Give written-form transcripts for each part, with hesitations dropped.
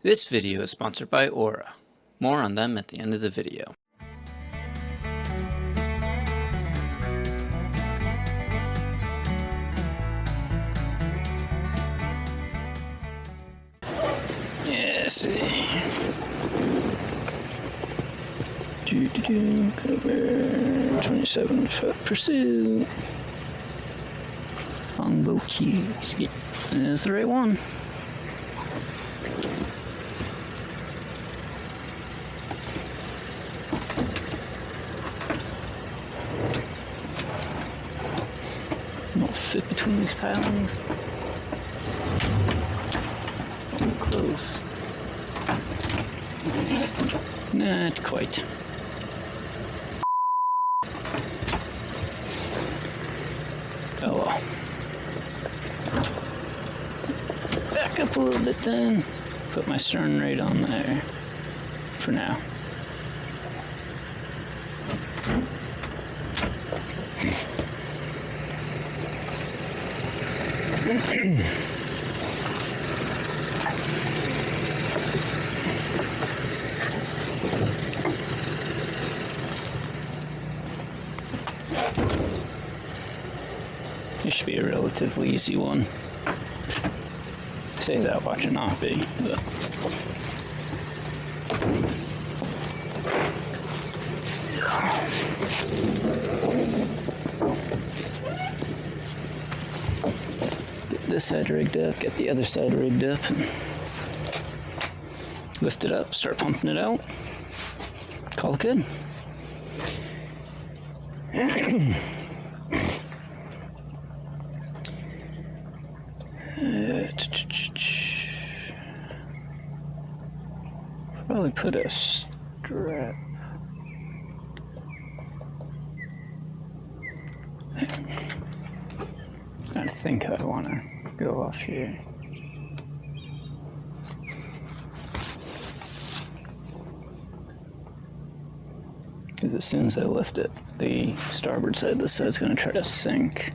This video is sponsored by Aura. More on them at the end of the video. Yeah, see. Cover 27 foot pursuit. Longbow keys. That's the right one. No fit between these pilings. Close. Not quite. Oh well. Back up a little bit then. Put my stern right on there for now. This should be a relatively easy one. I say that, watch it not be, but. Get this side rigged up, get the other side rigged up, and lift it up, start pumping it out. Call it good. Probably put a strap. I think I want to go off here. Because as soon as I lift it, the starboard side of the side's going to try to sink.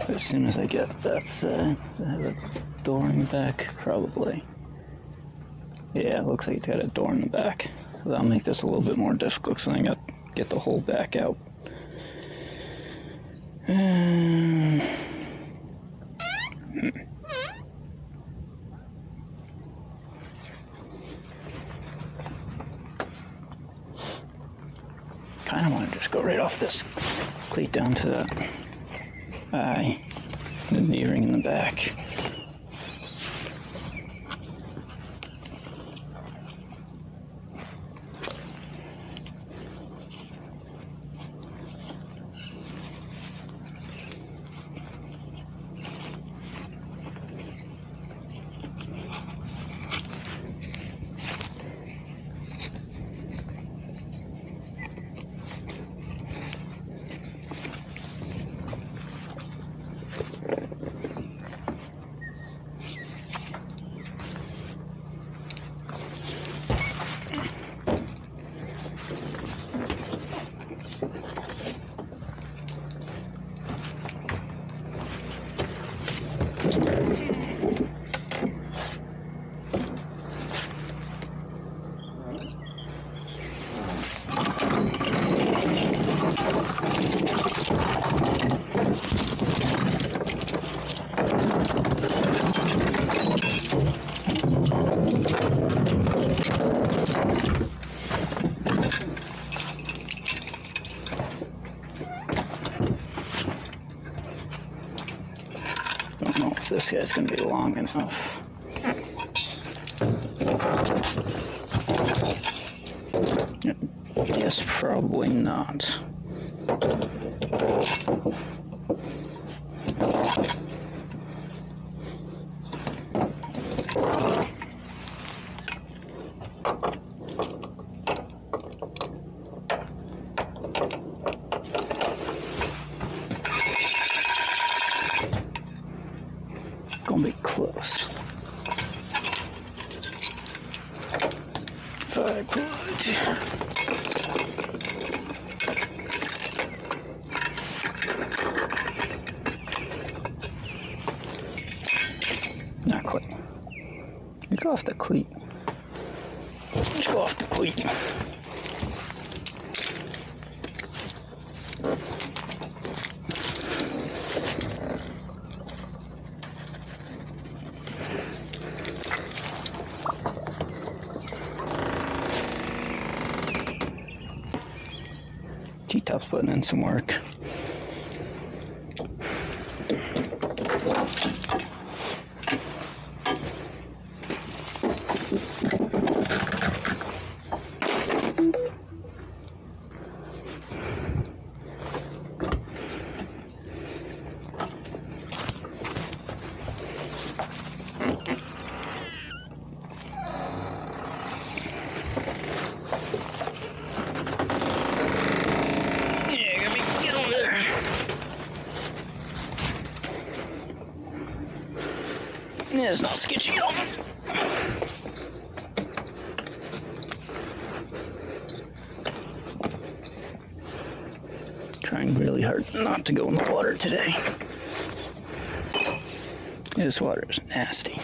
As soon as I get that side, I have a door in the back, probably. Yeah, it looks like it's got a door in the back. That'll make this a little bit more difficult, so I got to get the whole back out. Kind of want to just go right off this cleat down to that eye, the knee ring in the back. This guy's going to be long enough. Yes, probably not. Gonna be close. If I put quite. You go off the cleat. Let's go off the cleat. T-Top's putting in some work. Yeah, it's not sketchy at all. Trying really hard not to go in the water today. This water is nasty.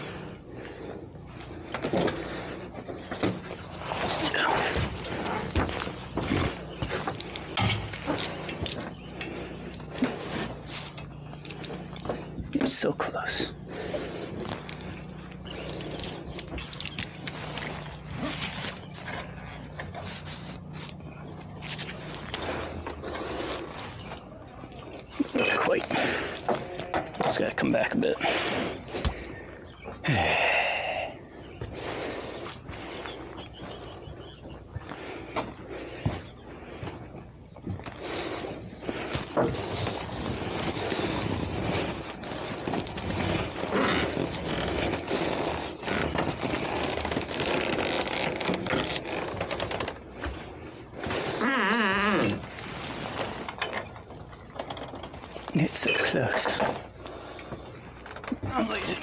It's so close. Not quite. Just gotta come back a bit. It's so close. I'm lazy.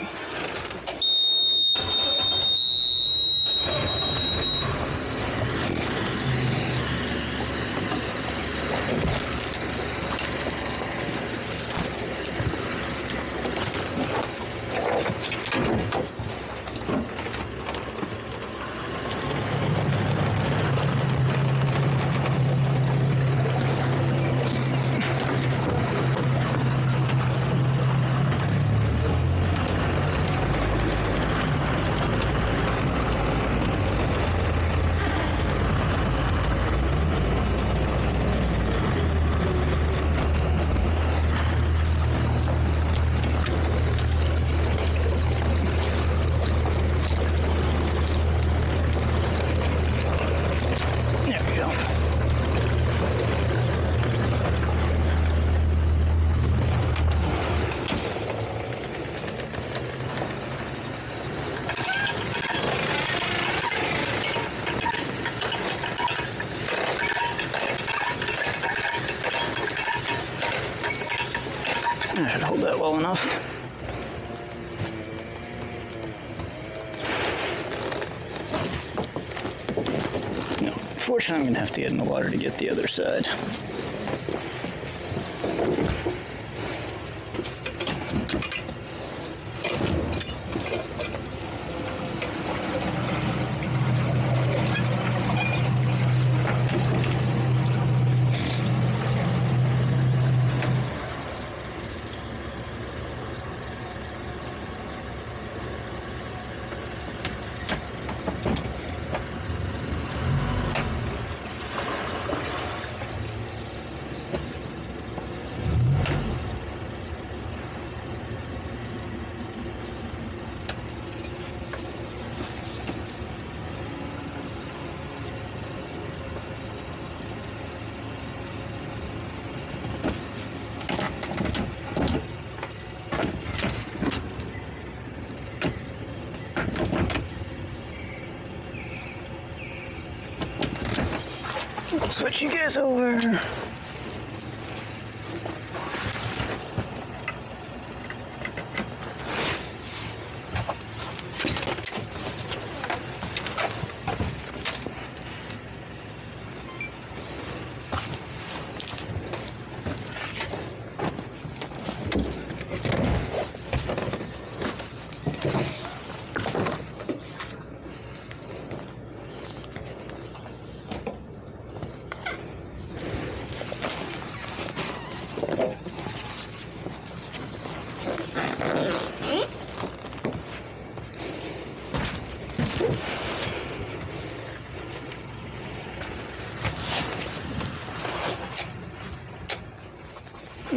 I should hold that well enough. No, fortunately I'm going to have to get in the water to get the other side. I'll switch you guys over.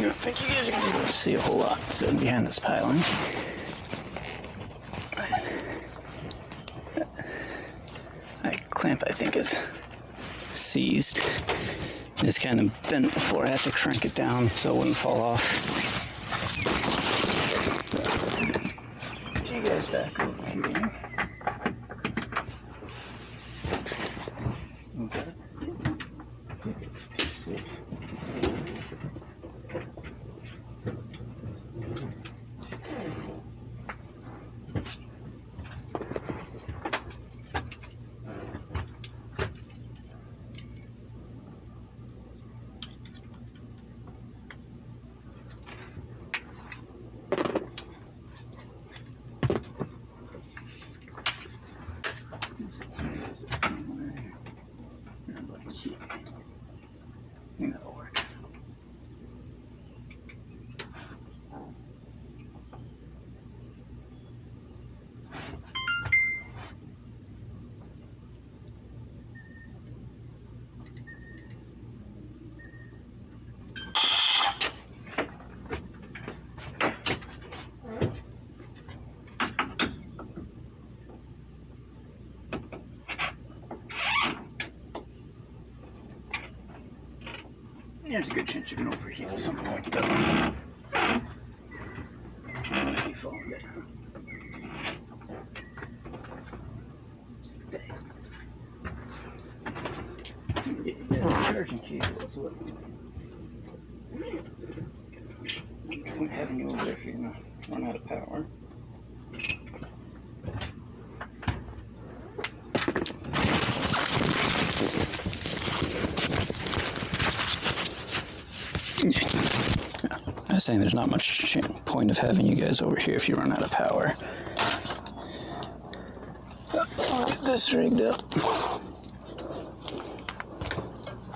don't think you guys are going to be able to see a whole lot sitting behind this piling. That clamp, I think, is seized. It's kind of bent before. I have to crank it down so it wouldn't fall off. Get you guys back over here. Okay. That'll work. There's a good chance you're going to overheat at some point, though. Be falling down. Stay. Get you guys a charging cable as well. I'm having you over there if you're going to run out of power. I was saying there's not much point of having you guys over here if you run out of power. I'll get this rigged up.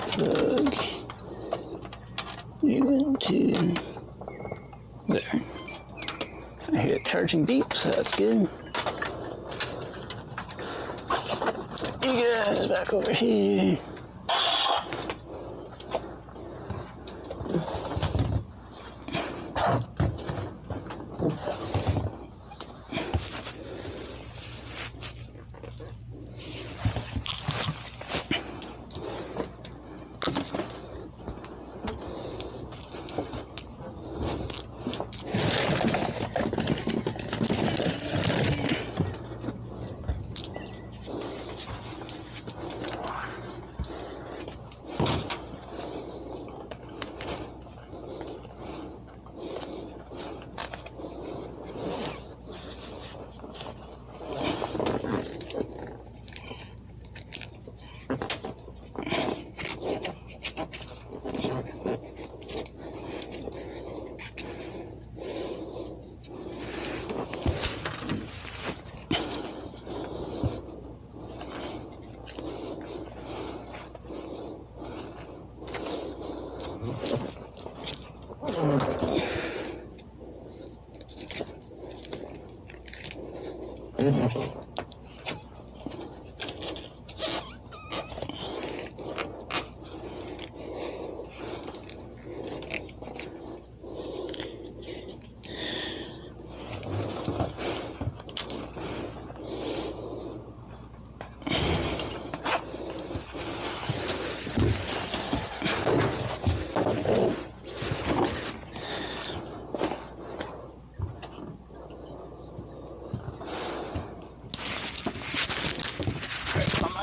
Plug you into there. I hear it charging deep, so that's good. You guys back over here.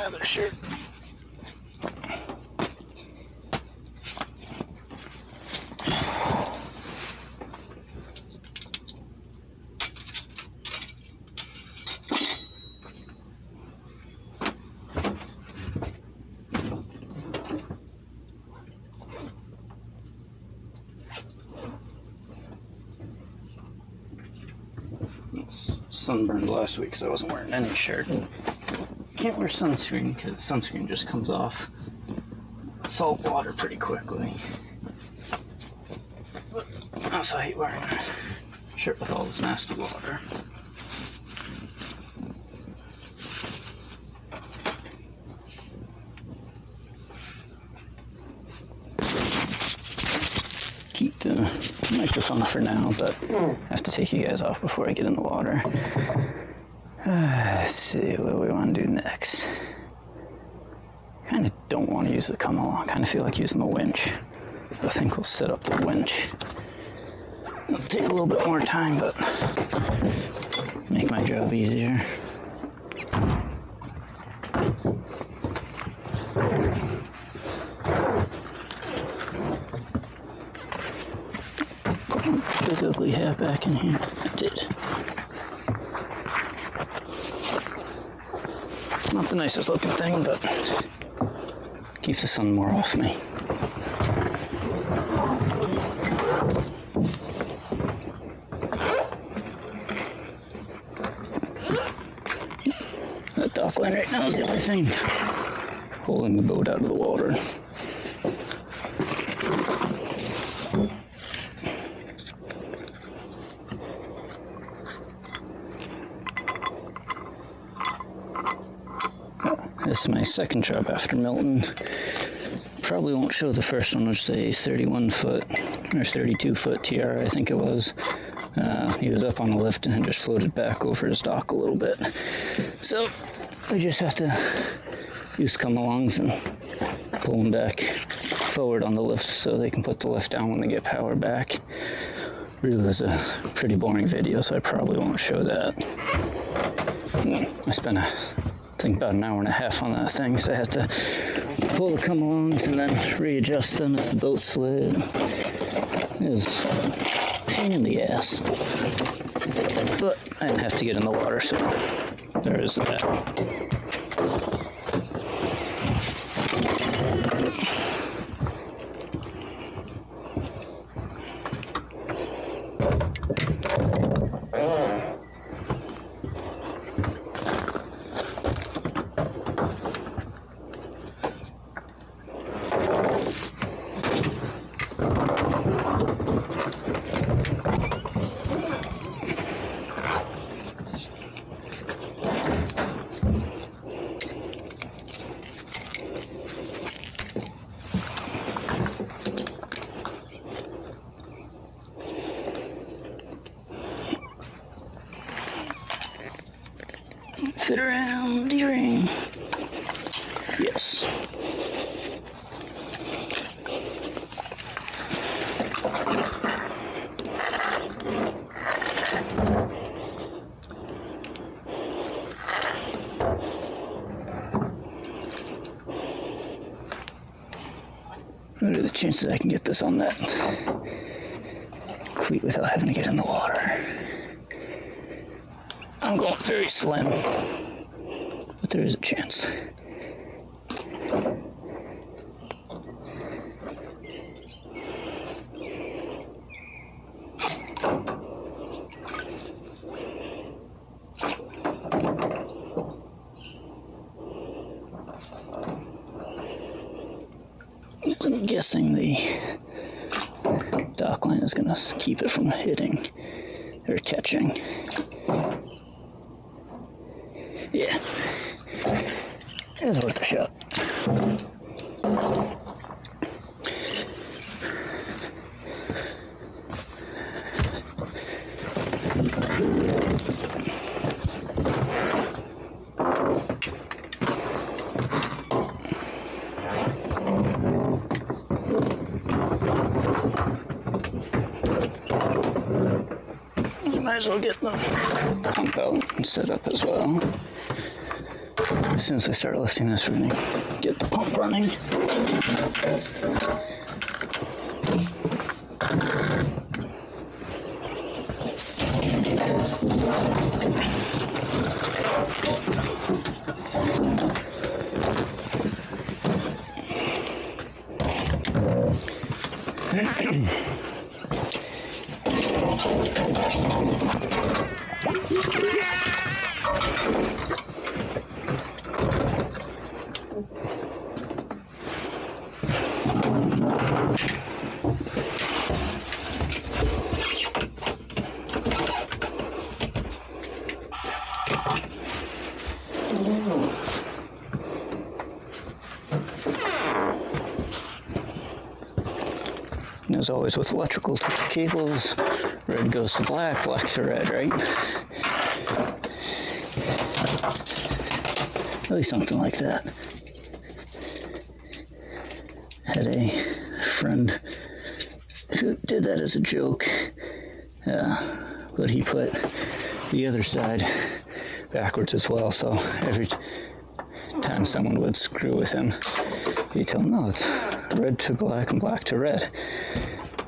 Other shirt. Sunburned last week, so I wasn't wearing any shirt. Can't wear sunscreen because sunscreen just comes off salt water pretty quickly. But I also hate wearing a shirt with all this nasty water. Keep. the microphone for now, but I have to take you guys off before I get in the water. Let's see what we want to do next. Kind of don't want to use the come along. Kind of feel like using the winch. I think we'll set up the winch. It'll take a little bit more time, but make my job easier. Big ugly hat back in here. I did. Not the nicest looking thing, but keeps the sun more off me. That dock line right now is the only thing holding the boat out of the water. This is my second job after Milton. Probably won't show the first one, which is a 31 foot or 32 foot TR, I think it was. He was up on a lift and just floated back over his dock a little bit. So we just have to use come-alongs and pull them back forward on the lift so they can put the lift down when they get power back. Really was a pretty boring video, so I probably won't show that. I spent I think about an hour and a half on that thing, so I had to pull the come-alongs and then readjust them as the boat slid. It was a pain in the ass, but I didn't have to get in the water, so there is that. Fit around the ring. Yes. What are the chances I can get this on that cleat without having to get in the water? I'm going very slim, but there is a chance. I'm guessing the dock line is going to keep it from hitting or catching. Yeah, it was worth a shot. Might as well get the pump out and set up as well. As soon as we start lifting this, we're going to get the pump running. And as always with electrical cables, red goes to black, black to red, right? At least something like that. I had a friend who did that as a joke, but he put the other side backwards as well, so every time someone would screw with him, he'd tell him, no, it's red to black and black to red,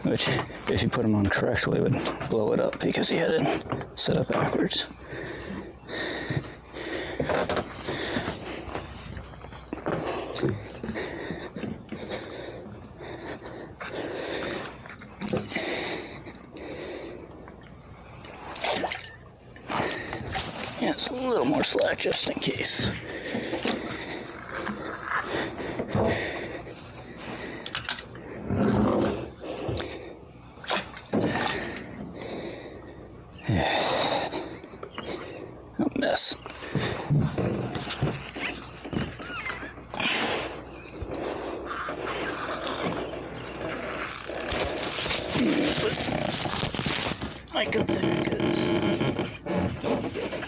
which, if you put him on correctly, would blow it up because he had it set up backwards. Yeah, it's a little more slack just in case. A mess. I got there because don't get it.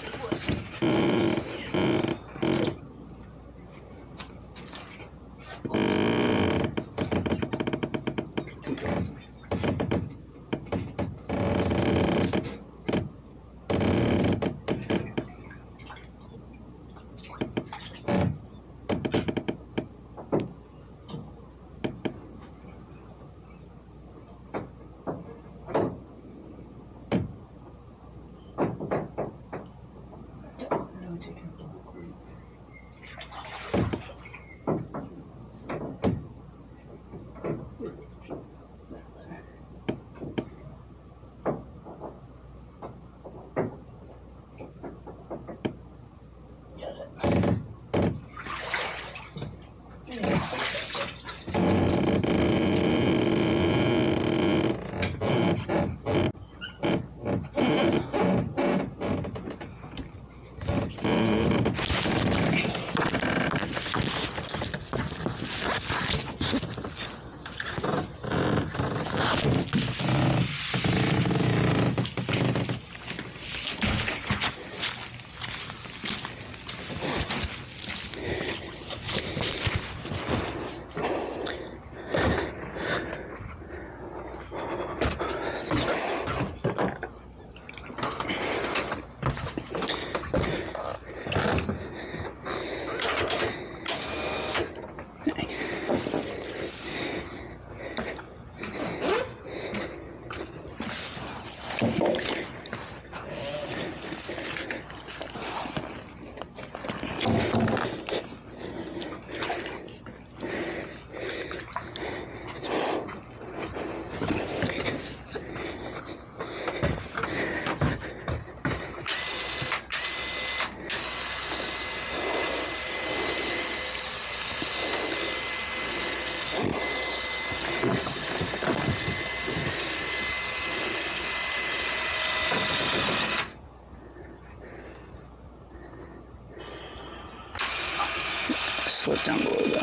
Slip down below the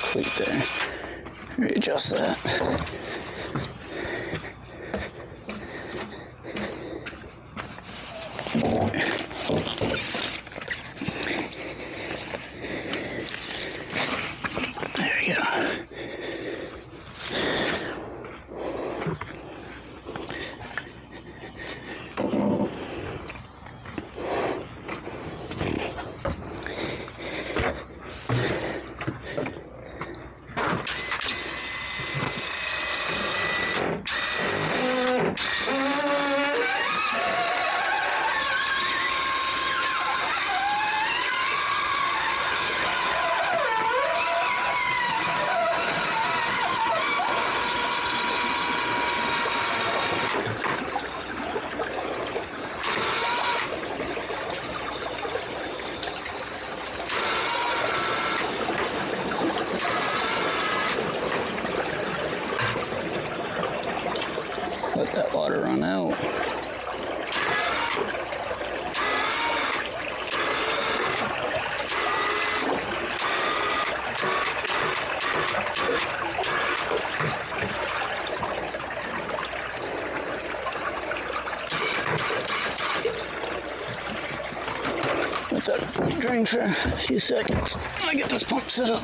cleat there. Readjust that. There we go. Let that water run out. drain for a few seconds. I get this pump set up.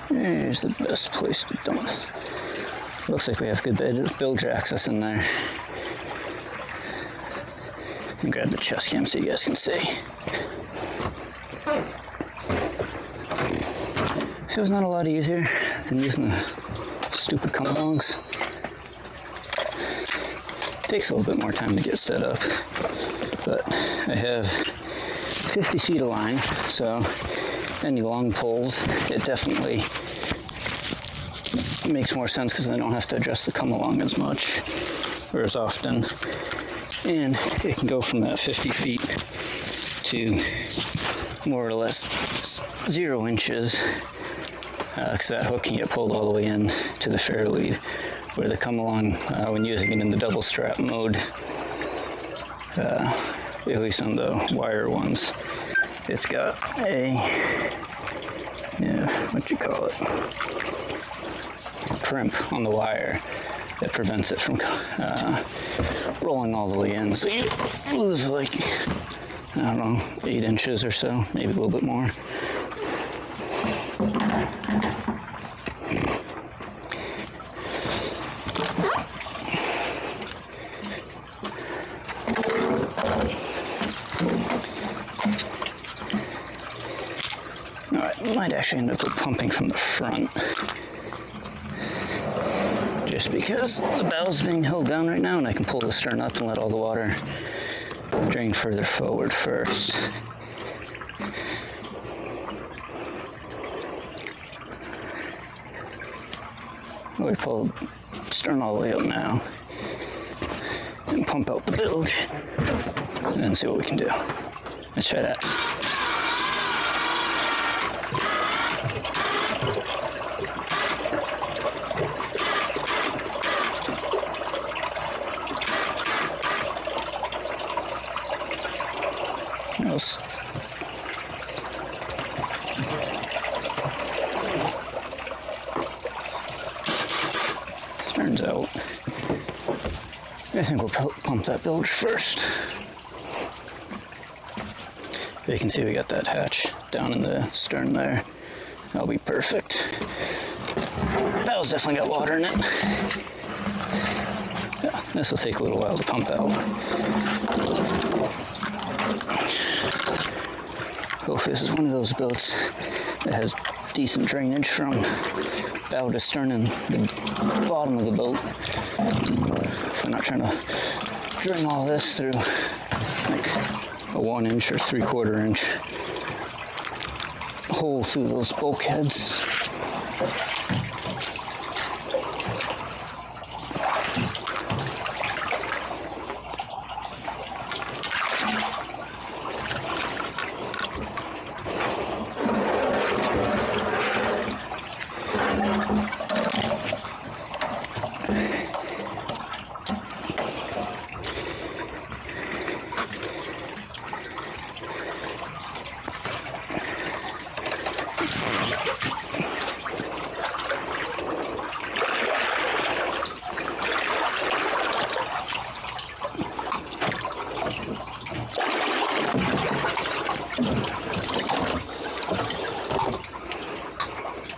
Here's the best place to dump. Looks like we have good bilge access in there. And grab the chest cam so you guys can see. So it's not a lot easier than using the stupid come-alongs. Takes a little bit more time to get set up, but I have 50 feet of line, so any long pulls, it definitely makes more sense because I don't have to adjust the come-along as much or as often. And it can go from that 50 feet to more or less 0 inches, because that hook can get pulled all the way in to the fair lead, where the come-along, when using it in the double strap mode, at least on the wire ones, it's got a, what you call it, crimp on the wire that prevents it from rolling all the way in. So you lose like, I don't know, 8 inches or so, maybe a little bit more. Alright, might actually end up with pumping from the front, just because the bow's being held down right now and I can pull the stern up and let all the water drain further forward first. We pull the stern all the way up now and pump out the bilge and then see what we can do. Let's try that. Stern's out. I think we'll pump that bilge first. But you can see we got that hatch down in the stern there. That'll be perfect. Bow's definitely got water in it. Yeah, this will take a little while to pump out. Hopefully this is one of those boats that has decent drainage from bow to stern and the bottom of the boat. If we're not trying to drain all this through like a 1 inch or 3/4 inch hole through those bulkheads.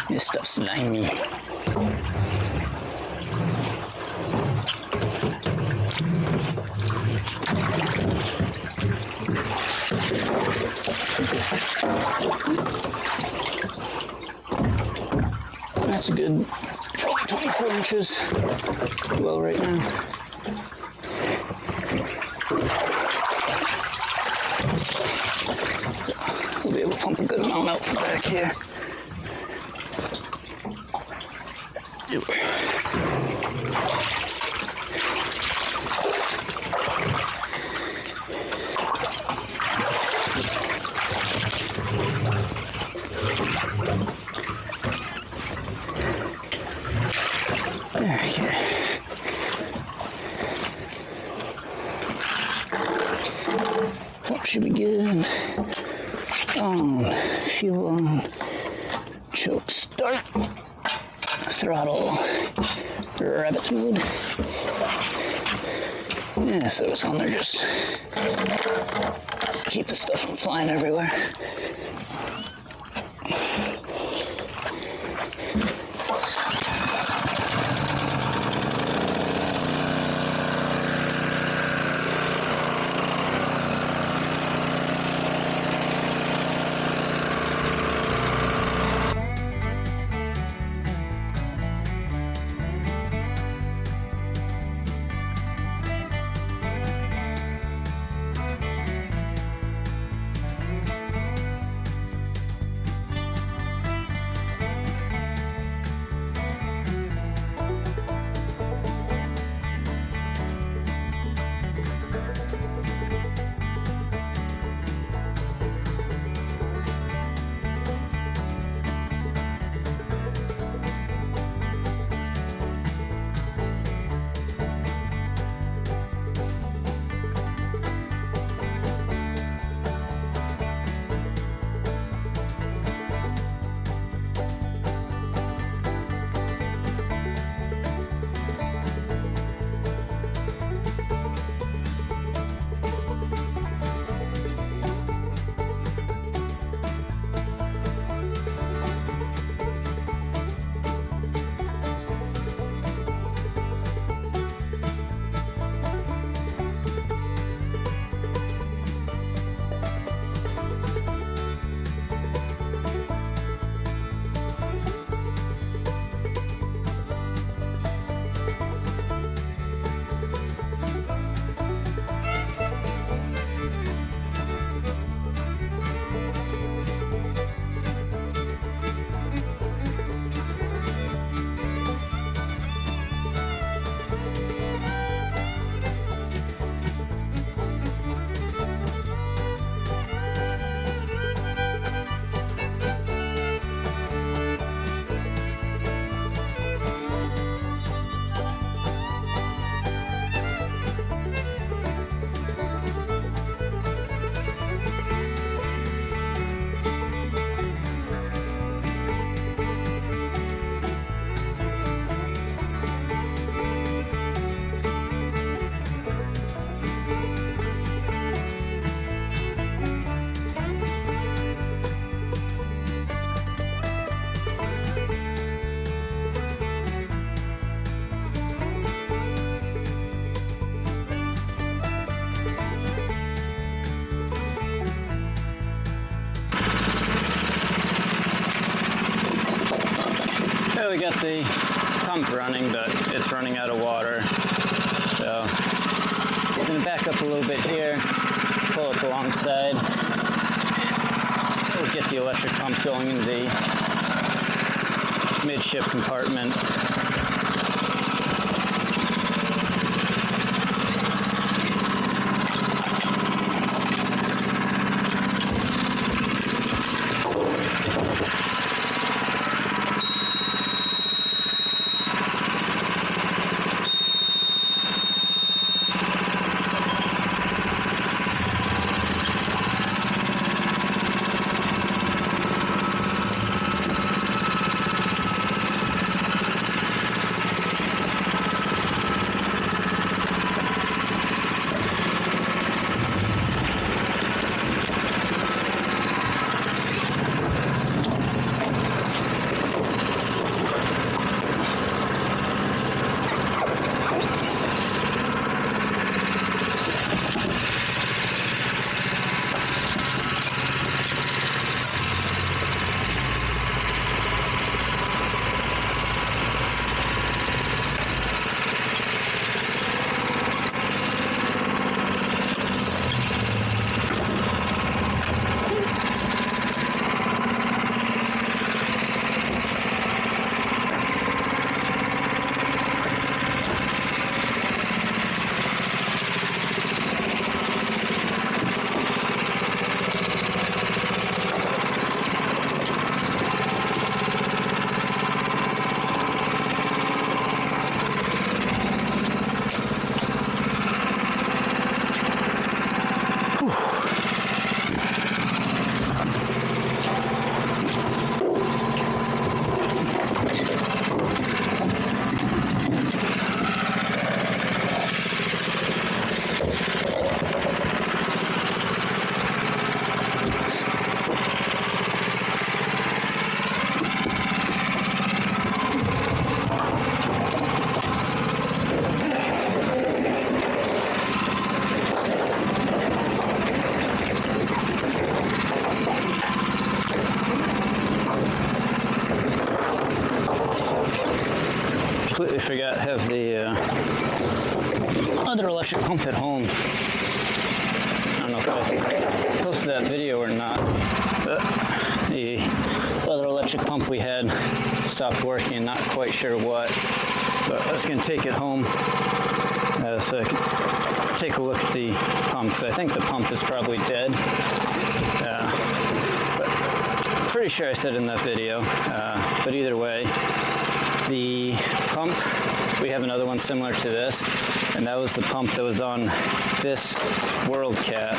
This stuff's slimy. That's a good, probably 24 inches low right now. We'll be able to pump a good amount out from back here. Okay. What should we get? On, fuel on, choke start, throttle rabbit mode. Yeah, so it's on there just keep the stuff from flying everywhere. We got the pump running, but it's running out of water. So I'm gonna back up a little bit here, pull up alongside. We'll get the electric pump going in the midship compartment. forgot I have the other electric pump at home. I don't know if I posted that video or not, but the other electric pump we had stopped working, not quite sure what, but I was going to take it home so I could take a look at the pump, because I think the pump is probably dead. But pretty sure I said in that video, but either way, the pump, we have another one similar to this, and that was the pump that was on this World Cat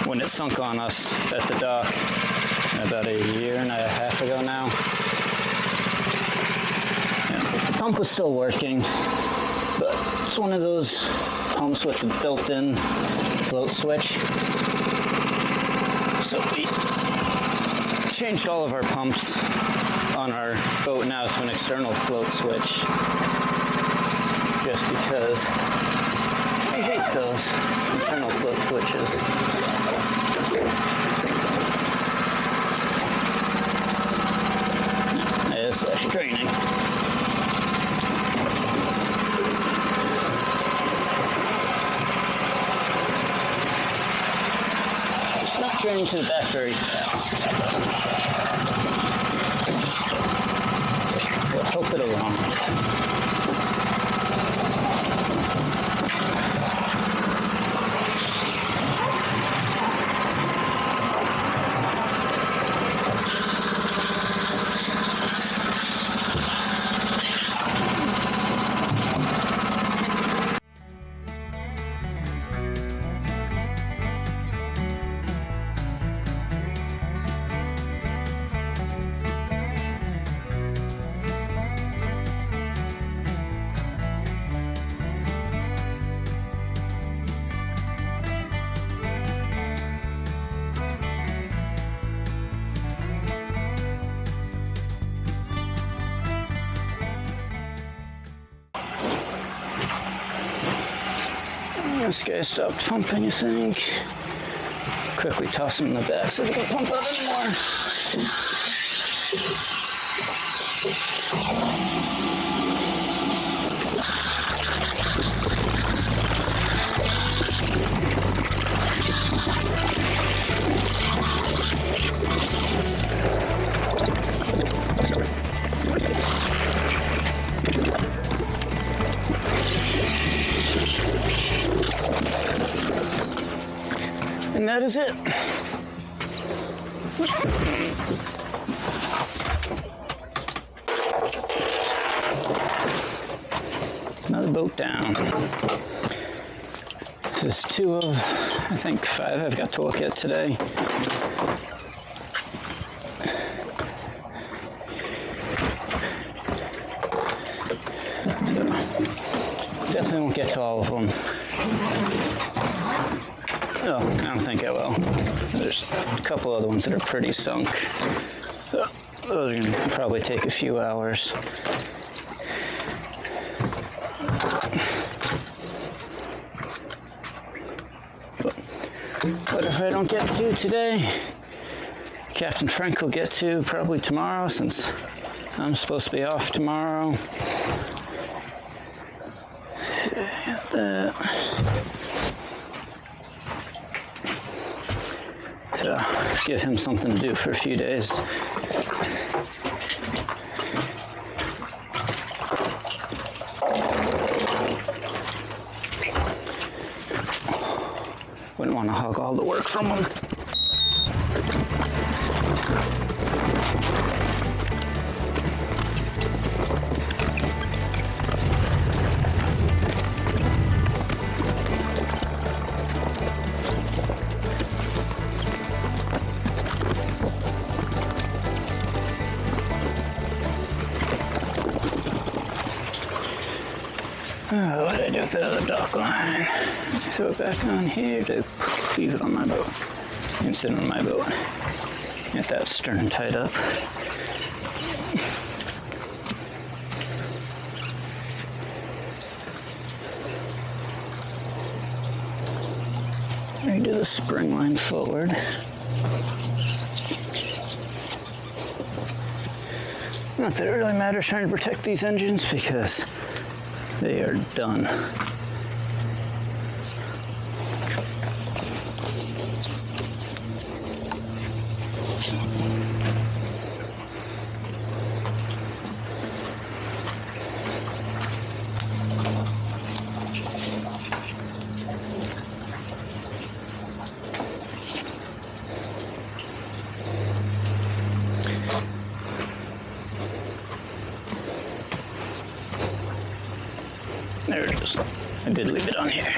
when it sunk on us at the dock about a year and a half ago now. Yeah, the pump was still working, but it's one of those pumps with the built-in float switch. So we changed all of our pumps on our boat now to an external float switch, just because I hate those internal float switches. It is less draining. It's not draining to the back very fast. We'll help it along. This guy stopped pumping, I think. Quickly toss him in the back so they can pump out anymore. And that is it. Another boat down. This is 2 of, I think, 5 I've got to look at today. Definitely won't get to all of them. Oh, I don't think I will. There's a couple other ones that are pretty sunk. So those are going to probably take a few hours. But if I don't get to today, Captain Frank will get to probably tomorrow, since I'm supposed to be off tomorrow. Got that. So give him something to do for a few days. Wouldn't want to hog all the work from him. Oh, what did I do with that other dock line? Throw it back on here to leave it on my boat. Instead on my boat. Get that stern tied up. Redo the spring line forward. Not that it really matters trying to protect these engines because they are done. There it is. I did leave it on here.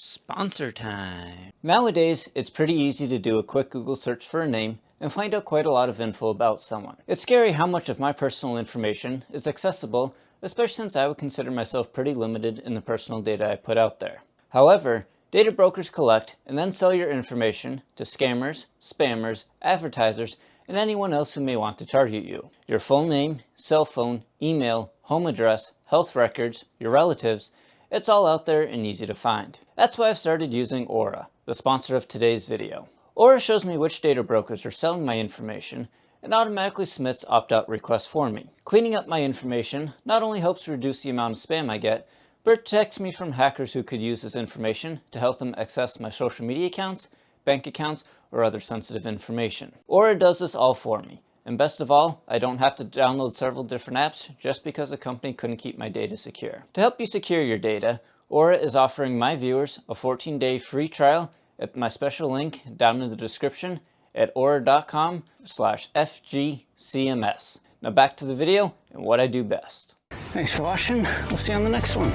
Sponsor time. Nowadays, it's pretty easy to do a quick Google search for a name and find out quite a lot of info about someone. It's scary how much of my personal information is accessible, especially since I would consider myself pretty limited in the personal data I put out there. However, data brokers collect and then sell your information to scammers, spammers, advertisers, and anyone else who may want to target you. Your full name, cell phone, email, home address, health records, your relatives, it's all out there and easy to find. That's why I've started using Aura, the sponsor of today's video. Aura shows me which data brokers are selling my information and automatically submits opt-out requests for me. Cleaning up my information not only helps reduce the amount of spam I get, but it protects me from hackers who could use this information to help them access my social media accounts, bank accounts, or other sensitive information. Aura does this all for me. And best of all, I don't have to download several different apps just because the company couldn't keep my data secure. To help you secure your data, Aura is offering my viewers a 14-day free trial at my special link down in the description at aura.com/FGCMS. Now back to the video and what I do best. Thanks for watching. We'll see you on the next one.